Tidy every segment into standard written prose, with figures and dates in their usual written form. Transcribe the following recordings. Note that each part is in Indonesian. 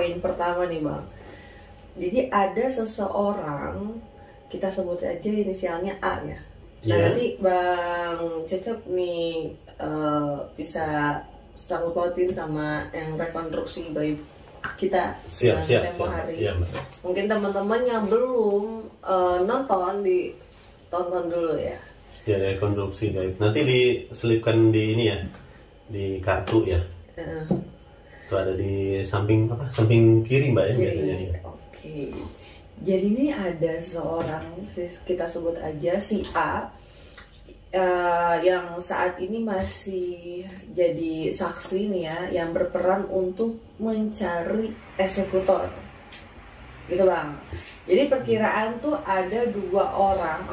poin pertama nih Bang. Jadi ada seseorang, kita sebut aja inisialnya A ya. Nah nanti Bang Cecep nih bisa sanggup pautin sama yang rekonstruksi bayi kita tempo hari. Mungkin teman-teman yang belum nonton, ditonton dulu ya. Ya, rekonstruksi gaib. Nanti diselipkan di ini ya, di kartu ya. Itu ada di samping apa? Samping kiri Mbak ya biasanya. Oke. Jadi ini ada seorang, kita sebut aja si A, yang saat ini masih jadi saksi nih ya, yang berperan untuk mencari eksekutor. Gitu Bang. Jadi perkiraan tuh ada 2 orang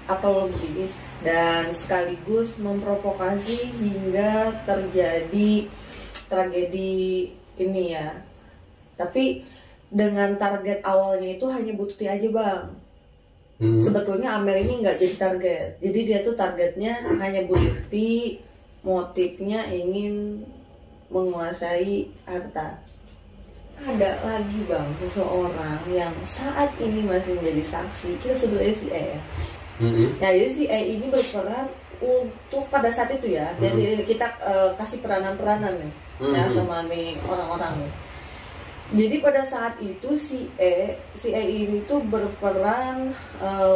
atau lebih, dan sekaligus memprovokasi hingga terjadi tragedi ini ya. Tapi dengan target awalnya itu hanya Bukti aja Bang. Sebetulnya Amel ini nggak jadi target. Jadi dia tuh targetnya hanya Bukti, motifnya ingin menguasai harta. Ada lagi Bang seseorang yang saat ini masih menjadi saksi, kita sebutnya si E ya. Nah jadi si E ini berperan untuk pada saat itu ya. Jadi kita kasih peranan-peranan nih ya sama nih orang-orang nih. Jadi pada saat itu si E ini tuh berperan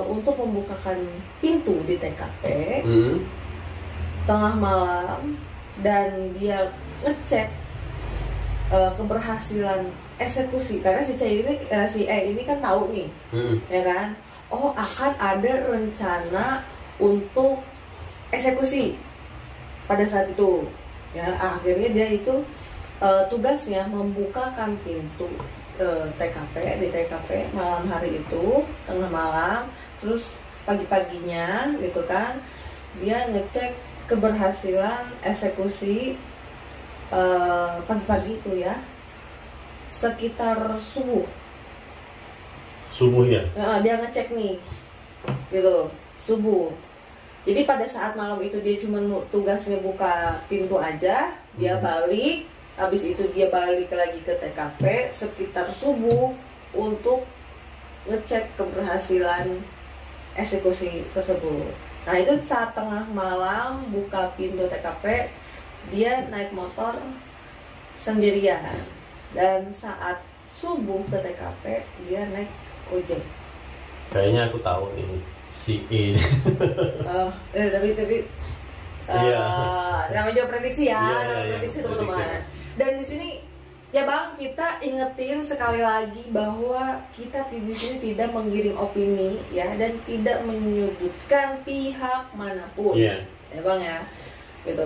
untuk membukakan pintu di TKP tengah malam, dan dia ngecek keberhasilan eksekusi, karena si E ini kan tahu nih, ya kan, oh akan ada rencana untuk eksekusi pada saat itu, ya akhirnya dia itu tugasnya membukakan pintu di TKP malam hari itu, tengah malam, terus pagi-paginya gitu kan, dia ngecek keberhasilan eksekusi. Pagi-pagi itu ya, sekitar subuh ya, dia ngecek nih gitu, subuh. Jadi pada saat malam itu dia cuma tugasnya buka pintu aja, dia balik, habis itu dia balik lagi ke TKP sekitar subuh untuk ngecek keberhasilan eksekusi tersebut. Nah itu saat tengah malam buka pintu TKP, dia naik motor sendirian, dan saat subuh ke TKP dia naik ojek. Kayaknya aku tahu nih si E. Tapi namanya juga prediksi ya, prediksi teman-teman. Dan di sini ya Bang, kita ingetin sekali lagi bahwa kita di sini tidak menggiring opini ya, dan tidak menyudutkan pihak manapun, ya Bang ya. Gitu.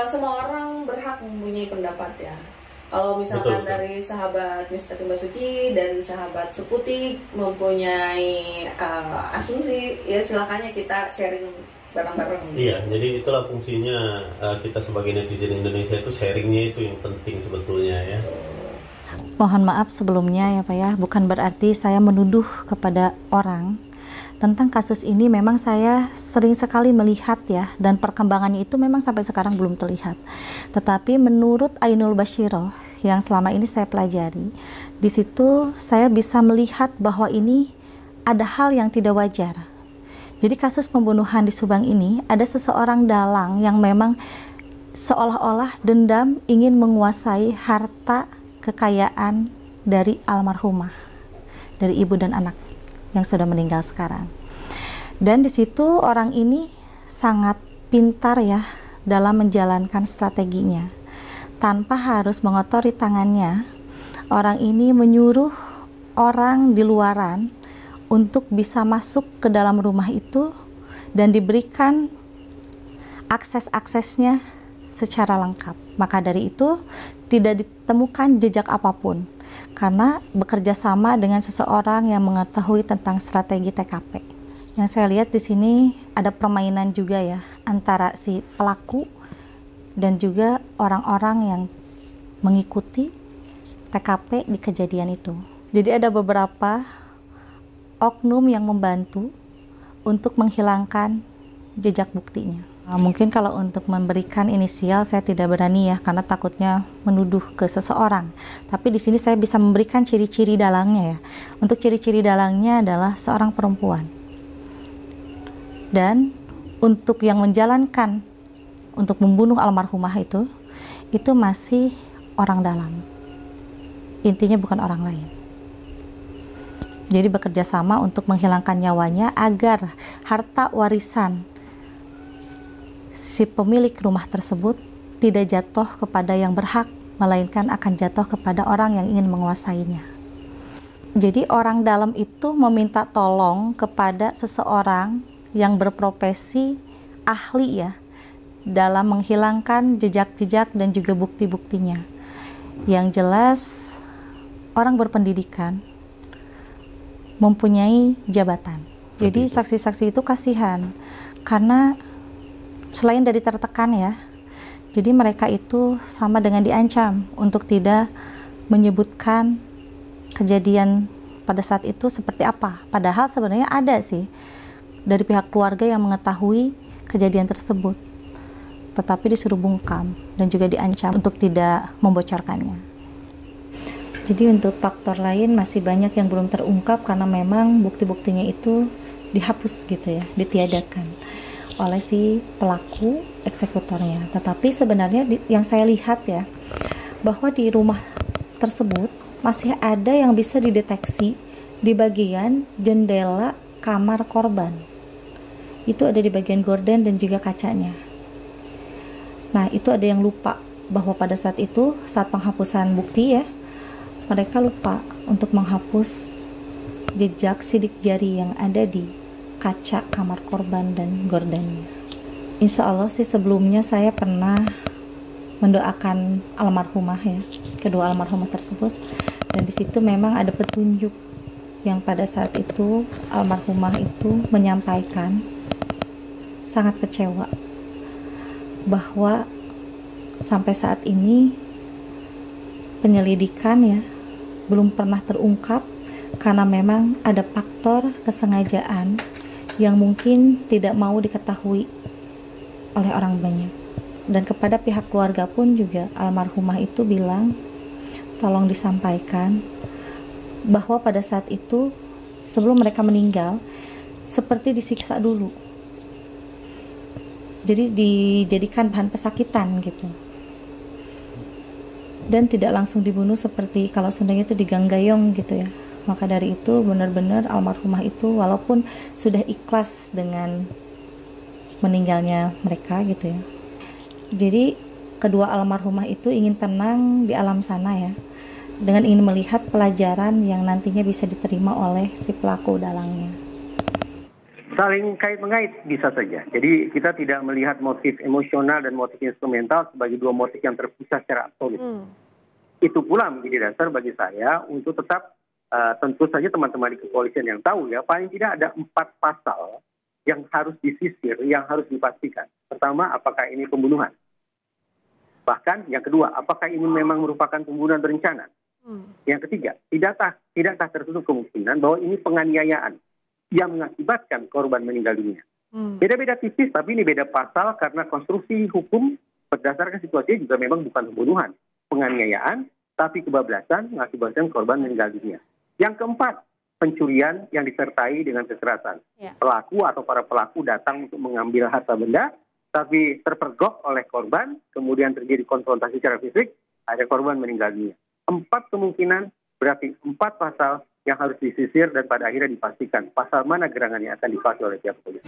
Semua orang berhak mempunyai pendapat ya. Kalau misalkan dari sahabat Misteri Mbak Suci dan sahabat Seputik mempunyai asumsi, ya silakannya kita sharing bareng-bareng. Iya, jadi itulah fungsinya kita sebagai netizen Indonesia itu, sharingnya itu yang penting sebetulnya ya. Mohon maaf sebelumnya ya Pak ya, bukan berarti saya menuduh kepada orang. Tentang kasus ini memang saya sering sekali melihat ya, dan perkembangannya itu memang sampai sekarang belum terlihat. Tetapi menurut Ainul Bashiroh yang selama ini saya pelajari, di situ saya bisa melihat bahwa ini ada hal yang tidak wajar. Jadi kasus pembunuhan di Subang ini ada seseorang dalang yang memang seolah-olah dendam ingin menguasai harta kekayaan dari almarhumah, dari ibu dan anak yang sudah meninggal sekarang. Dan di situ orang ini sangat pintar ya dalam menjalankan strateginya. Tanpa harus mengotori tangannya, orang ini menyuruh orang di luaran untuk bisa masuk ke dalam rumah itu dan diberikan akses-aksesnya secara lengkap. Maka dari itu tidak ditemukan jejak apapun, karena bekerja sama dengan seseorang yang mengetahui tentang strategi TKP. Yang saya lihat di sini ada permainan juga ya antara si pelaku dan juga orang-orang yang mengikuti TKP di kejadian itu. Jadi ada beberapa oknum yang membantu untuk menghilangkan jejak buktinya. Mungkin kalau untuk memberikan inisial saya tidak berani ya, karena takutnya menuduh ke seseorang. Tapi di sini saya bisa memberikan ciri-ciri dalangnya ya. Untuk ciri-ciri dalangnya adalah seorang perempuan. Dan untuk yang menjalankan untuk membunuh almarhumah itu masih orang dalam. Intinya bukan orang lain. Jadi bekerja sama untuk menghilangkan nyawanya agar harta warisan si pemilik rumah tersebut tidak jatuh kepada yang berhak, melainkan akan jatuh kepada orang yang ingin menguasainya. Jadi orang dalam itu meminta tolong kepada seseorang yang berprofesi ahli ya, dalam menghilangkan jejak-jejak dan juga bukti-buktinya. Yang jelas orang berpendidikan, mempunyai jabatan. Jadi saksi-saksi itu kasihan, karena selain dari tertekan ya, jadi mereka itu sama dengan diancam untuk tidak menyebutkan kejadian pada saat itu seperti apa. Padahal sebenarnya ada sih dari pihak keluarga yang mengetahui kejadian tersebut, tetapi disuruh bungkam dan juga diancam untuk tidak membocorkannya. Jadi untuk faktor lain masih banyak yang belum terungkap karena memang bukti-buktinya itu dihapus gitu ya, ditiadakan oleh si pelaku eksekutornya. Tetapi sebenarnya yang saya lihat ya, bahwa di rumah tersebut masih ada yang bisa dideteksi di bagian jendela kamar korban. Itu ada di bagian gorden dan juga kacanya. Nah, itu ada yang lupa bahwa pada saat itu, saat penghapusan bukti ya, mereka lupa untuk menghapus jejak sidik jari yang ada di kaca kamar korban dan gordennya. Insya Allah sih sebelumnya saya pernah mendoakan almarhumah ya, kedua almarhumah tersebut, dan di situ memang ada petunjuk yang pada saat itu almarhumah itu menyampaikan sangat kecewa bahwa sampai saat ini penyelidikan ya belum pernah terungkap karena memang ada faktor kesengajaan yang mungkin tidak mau diketahui oleh orang banyak. Dan kepada pihak keluarga pun juga almarhumah itu bilang tolong disampaikan bahwa pada saat itu sebelum mereka meninggal seperti disiksa dulu, jadi dijadikan bahan pesakitan gitu, dan tidak langsung dibunuh seperti kalau Sundanya itu diganggayong gitu ya. Maka dari itu benar-benar almarhumah itu walaupun sudah ikhlas dengan meninggalnya mereka gitu ya, jadi kedua almarhumah itu ingin tenang di alam sana ya, dengan ingin melihat pelajaran yang nantinya bisa diterima oleh si pelaku dalangnya. Saling kait-mengait bisa saja. Jadi kita tidak melihat motif emosional dan motif instrumental sebagai dua motif yang terpisah secara absolut. Itu pula menjadi dasar bagi saya untuk tetap tentu saja teman-teman di kepolisian yang tahu ya, paling tidak ada 4 pasal yang harus disisir, yang harus dipastikan. Pertama, apakah ini pembunuhan? Bahkan yang kedua, apakah ini memang merupakan pembunuhan berencana? Yang ketiga, tidakkah tertutup kemungkinan bahwa ini penganiayaan yang mengakibatkan korban meninggal dunia? Beda-beda tipis, tapi ini beda pasal karena konstruksi hukum berdasarkan situasi juga memang bukan pembunuhan, penganiayaan, tapi kebablasan mengakibatkan korban meninggal dunia. Yang keempat, pencurian yang disertai dengan kekerasan. Pelaku atau para pelaku datang untuk mengambil harta benda, tapi terpergok oleh korban, kemudian terjadi konfrontasi secara fisik, ada korban meninggal dunia. 4 kemungkinan, berarti 4 pasal yang harus disisir dan pada akhirnya dipastikan pasal mana gerangan yang akan dipakai oleh pihak polisi.